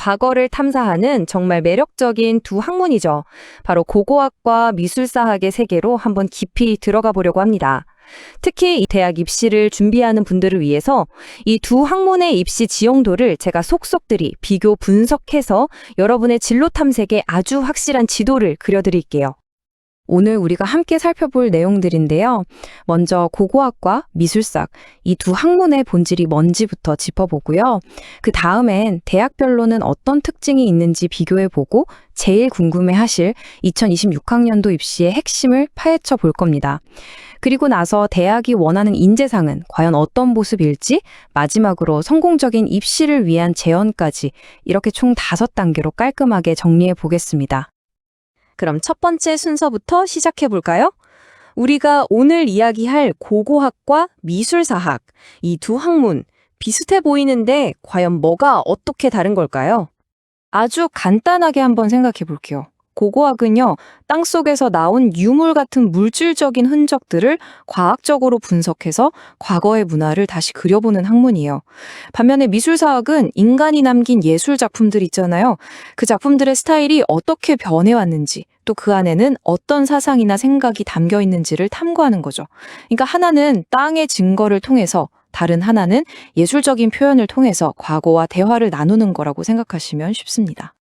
과거를 탐사하는 정말 매력적인 두 학문이죠. 바로 고고학과 미술사학의 세계로 한번 깊이 들어가 보려고 합니다. 특히 이 대학 입시를 준비하는 분들을 위해서 이 두 학문의 입시 지형도를 제가 속속들이 비교 분석해서 여러분의 진로 탐색에 아주 확실한 지도를 그려드릴게요. 오늘 우리가 함께 살펴볼 내용들인데요. 먼저 고고학과 미술사학, 이 두 학문의 본질이 뭔지부터 짚어보고요. 그 다음엔 대학별로는 어떤 특징이 있는지 비교해보고 제일 궁금해하실 2026학년도 입시의 핵심을 파헤쳐 볼 겁니다. 그리고 나서 대학이 원하는 인재상은 과연 어떤 모습일지, 마지막으로 성공적인 입시를 위한 제언까지 이렇게 총 5단계로 깔끔하게 정리해 보겠습니다. 그럼 첫 번째 순서부터 시작해 볼까요? 우리가 오늘 이야기할 고고학과 미술사학, 이 두 학문 비슷해 보이는데 과연 뭐가 어떻게 다른 걸까요? 아주 간단하게 한번 생각해 볼게요. 고고학은요, 땅속에서 나온 유물 같은 물질적인 흔적들을 과학적으로 분석해서 과거의 문화를 다시 그려보는 학문이에요. 반면에 미술사학은 인간이 남긴 예술 작품들 있잖아요. 그 작품들의 스타일이 어떻게 변해왔는지, 또 그 안에는 어떤 사상이나 생각이 담겨 있는지를 탐구하는 거죠. 그러니까 하나는 땅의 증거를 통해서, 다른 하나는 예술적인 표현을 통해서 과거와 대화를 나누는 거라고 생각하시면 쉽습니다.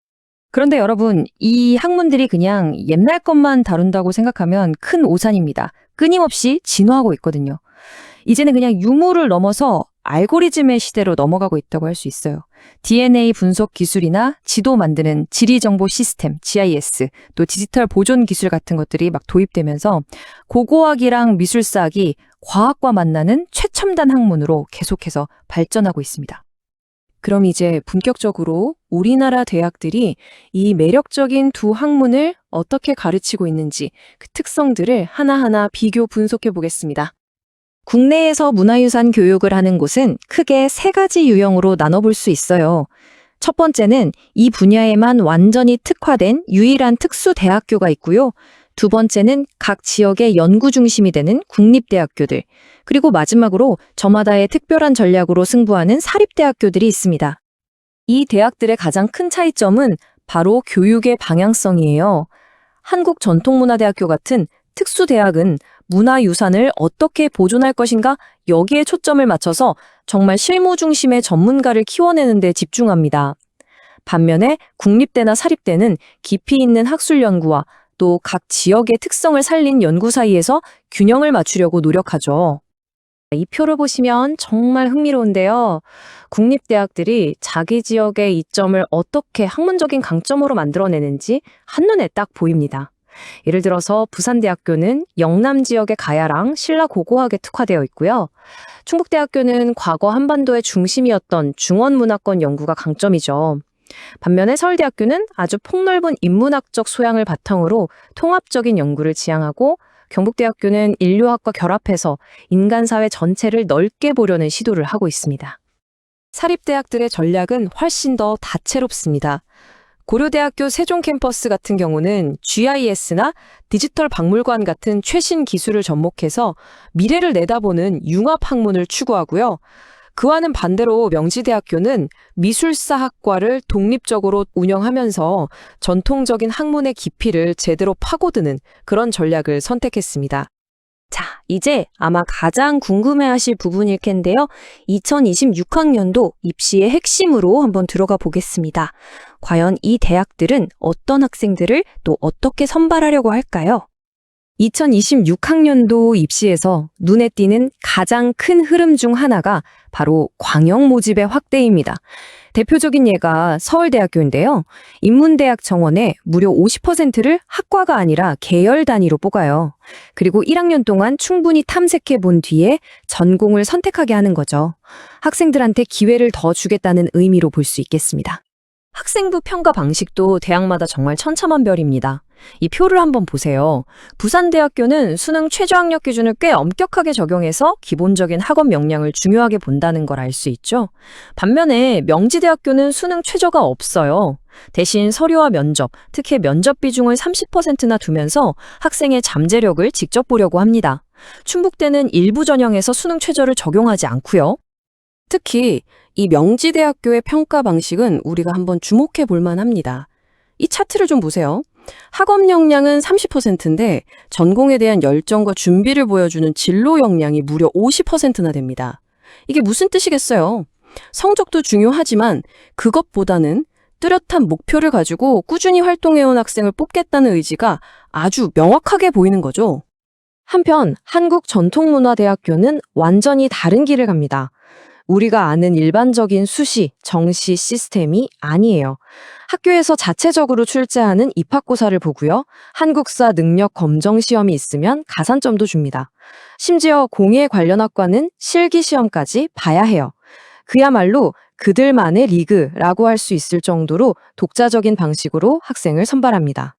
그런데 여러분, 이 학문들이 그냥 옛날 것만 다룬다고 생각하면 큰 오산입니다. 끊임없이 진화하고 있거든요. 이제는 그냥 유물을 넘어서 알고리즘의 시대로 넘어가고 있다고 할 수 있어요. DNA 분석 기술이나 지도 만드는 지리정보 시스템, GIS, 또 디지털 보존 기술 같은 것들이 막 도입되면서 고고학이랑 미술사학이 과학과 만나는 최첨단 학문으로 계속해서 발전하고 있습니다. 그럼 이제 본격적으로 우리나라 대학들이 이 매력적인 두 학문을 어떻게 가르치고 있는지 그 특성들을 하나하나 비교 분석해 보겠습니다. 국내에서 문화유산 교육을 하는 곳은 크게 3가지 유형으로 나눠볼 수 있어요. 첫 번째는 이 분야에만 완전히 특화된 유일한 특수대학교가 있고요. 두 번째는 각 지역의 연구 중심이 되는 국립대학교들, 그리고 마지막으로 저마다의 특별한 전략으로 승부하는 사립대학교들이 있습니다. 이 대학들의 가장 큰 차이점은 바로 교육의 방향성이에요. 한국전통문화대학교 같은 특수대학은 문화유산을 어떻게 보존할 것인가 여기에 초점을 맞춰서 정말 실무 중심의 전문가를 키워내는 데 집중합니다. 반면에 국립대나 사립대는 깊이 있는 학술 연구와 또 각 지역의 특성을 살린 연구 사이에서 균형을 맞추려고 노력하죠. 이 표를 보시면 정말 흥미로운데요. 국립대학들이 자기 지역의 이점을 어떻게 학문적인 강점으로 만들어내는지 한눈에 딱 보입니다. 예를 들어서 부산대학교는 영남 지역의 가야랑 신라 고고학에 특화되어 있고요. 충북대학교는 과거 한반도의 중심이었던 중원문화권 연구가 강점이죠. 반면에 서울대학교는 아주 폭넓은 인문학적 소양을 바탕으로 통합적인 연구를 지향하고, 경북대학교는 인류학과 결합해서 인간사회 전체를 넓게 보려는 시도를 하고 있습니다. 사립대학들의 전략은 훨씬 더 다채롭습니다. 고려대학교 세종 캠퍼스 같은 경우는 GIS나 디지털 박물관 같은 최신 기술을 접목해서 미래를 내다보는 융합 학문을 추구하고요. 그와는 반대로 명지대학교는 미술사학과를 독립적으로 운영하면서 전통적인 학문의 깊이를 제대로 파고드는 그런 전략을 선택했습니다. 자, 이제 아마 가장 궁금해하실 부분일 텐데요. 2026학년도 입시의 핵심으로 한번 들어가 보겠습니다. 과연 이 대학들은 어떤 학생들을 또 어떻게 선발하려고 할까요? 2026학년도 입시에서 눈에 띄는 가장 큰 흐름 중 하나가 바로 광역 모집의 확대입니다. 대표적인 예가 서울대학교인데요. 인문대학 정원의 무려 50%를 학과가 아니라 계열 단위로 뽑아요. 그리고 1학년 동안 충분히 탐색해 본 뒤에 전공을 선택하게 하는 거죠. 학생들한테 기회를 더 주겠다는 의미로 볼 수 있겠습니다. 학생부 평가 방식도 대학마다 정말 천차만별입니다. 이 표를 한번 보세요. 부산대학교는 수능 최저학력 기준을 꽤 엄격하게 적용해서 기본적인 학업 역량을 중요하게 본다는 걸 알 수 있죠. 반면에 명지대학교는 수능 최저가 없어요. 대신 서류와 면접, 특히 면접 비중을 30%나 두면서 학생의 잠재력을 직접 보려고 합니다. 충북대는 일부 전형에서 수능 최저를 적용하지 않고요. 특히 이 명지대학교의 평가 방식은 우리가 한번 주목해 볼 만합니다. 이 차트를 좀 보세요. 학업 역량은 30%인데 전공에 대한 열정과 준비를 보여주는 진로 역량이 무려 50%나 됩니다. 이게 무슨 뜻이겠어요? 성적도 중요하지만 그것보다는 뚜렷한 목표를 가지고 꾸준히 활동해온 학생을 뽑겠다는 의지가 아주 명확하게 보이는 거죠. 한편 한국전통문화대학교는 완전히 다른 길을 갑니다. 우리가 아는 일반적인 수시, 정시 시스템이 아니에요. 학교에서 자체적으로 출제하는 입학고사를 보고요. 한국사 능력 검정 시험이 있으면 가산점도 줍니다. 심지어 공예 관련 학과는 실기 시험까지 봐야 해요. 그야말로 그들만의 리그라고 할 수 있을 정도로 독자적인 방식으로 학생을 선발합니다.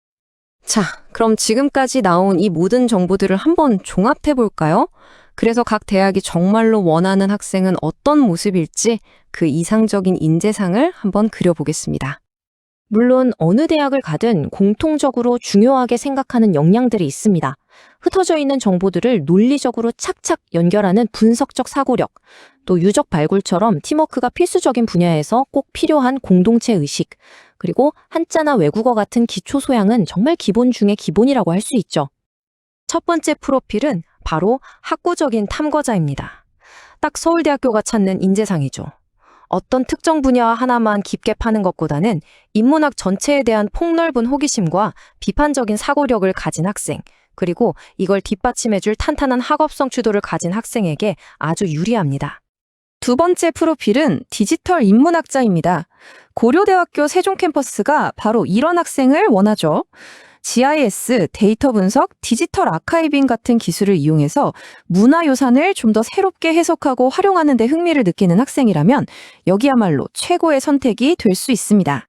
자, 그럼 지금까지 나온 이 모든 정보들을 한번 종합해 볼까요? 그래서 각 대학이 정말로 원하는 학생은 어떤 모습일지 그 이상적인 인재상을 한번 그려보겠습니다. 물론 어느 대학을 가든 공통적으로 중요하게 생각하는 역량들이 있습니다. 흩어져 있는 정보들을 논리적으로 착착 연결하는 분석적 사고력, 또 유적 발굴처럼 팀워크가 필수적인 분야에서 꼭 필요한 공동체 의식, 그리고 한자나 외국어 같은 기초 소양은 정말 기본 중에 기본이라고 할 수 있죠. 첫 번째 프로필은 바로 학구적인 탐구자입니다. 딱 서울대학교가 찾는 인재상이죠. 어떤 특정 분야 하나만 깊게 파는 것보다는 인문학 전체에 대한 폭넓은 호기심과 비판적인 사고력을 가진 학생, 그리고 이걸 뒷받침해줄 탄탄한 학업성 추도를 가진 학생에게 아주 유리합니다. 두 번째 프로필은 디지털 인문학자입니다. 고려대학교 세종캠퍼스가 바로 이런 학생을 원하죠. GIS, 데이터 분석, 디지털 아카이빙 같은 기술을 이용해서 문화유산을 좀 더 새롭게 해석하고 활용하는 데 흥미를 느끼는 학생이라면 여기야말로 최고의 선택이 될 수 있습니다.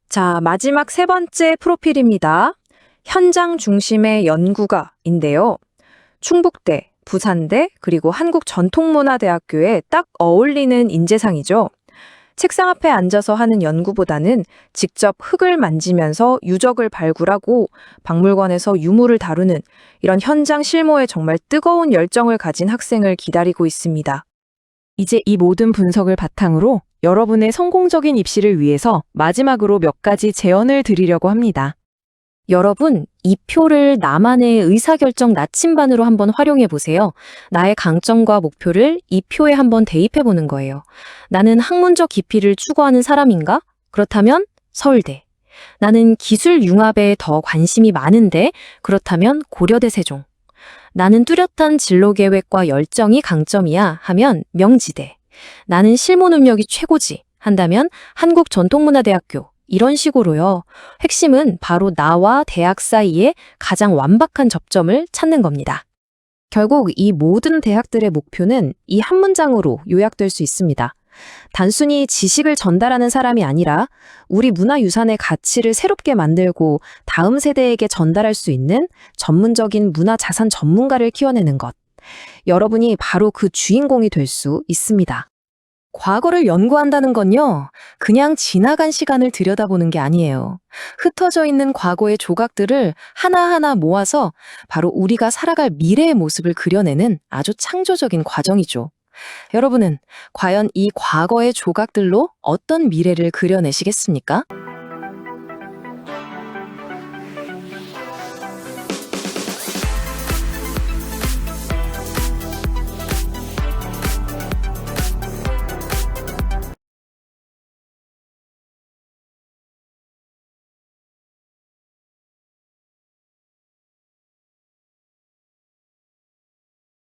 자, 마지막 세 번째 프로필입니다. 현장 중심의 연구가인데요. 충북대, 부산대, 그리고 한국전통문화대학교에 딱 어울리는 인재상이죠. 책상 앞에 앉아서 하는 연구보다는 직접 흙을 만지면서 유적을 발굴하고 박물관에서 유물을 다루는 이런 현장 실무에 정말 뜨거운 열정을 가진 학생을 기다리고 있습니다. 이제 이 모든 분석을 바탕으로 여러분의 성공적인 입시를 위해서 마지막으로 몇 가지 제언을 드리려고 합니다. 여러분, 이 표를 나만의 의사결정 나침반으로 한번 활용해 보세요. 나의 강점과 목표를 이 표에 한번 대입해 보는 거예요. 나는 학문적 깊이를 추구하는 사람인가? 그렇다면 서울대. 나는 기술 융합에 더 관심이 많은데? 그렇다면 고려대 세종. 나는 뚜렷한 진로 계획과 열정이 강점이야 하면 명지대. 나는 실무 능력이 최고지 한다면 한국전통문화대학교. 이런 식으로요. 핵심은 바로 나와 대학 사이에 가장 완박한 접점을 찾는 겁니다. 결국 이 모든 대학들의 목표는 이 한 문장으로 요약될 수 있습니다. 단순히 지식을 전달하는 사람이 아니라 우리 문화유산의 가치를 새롭게 만들고 다음 세대에게 전달할 수 있는 전문적인 문화자산 전문가를 키워내는 것. 여러분이 바로 그 주인공이 될 수 있습니다. 과거를 연구한다는 건요, 그냥 지나간 시간을 들여다보는 게 아니에요. 흩어져 있는 과거의 조각들을 하나하나 모아서 바로 우리가 살아갈 미래의 모습을 그려내는 아주 창조적인 과정이죠. 여러분은 과연 이 과거의 조각들로 어떤 미래를 그려내시겠습니까?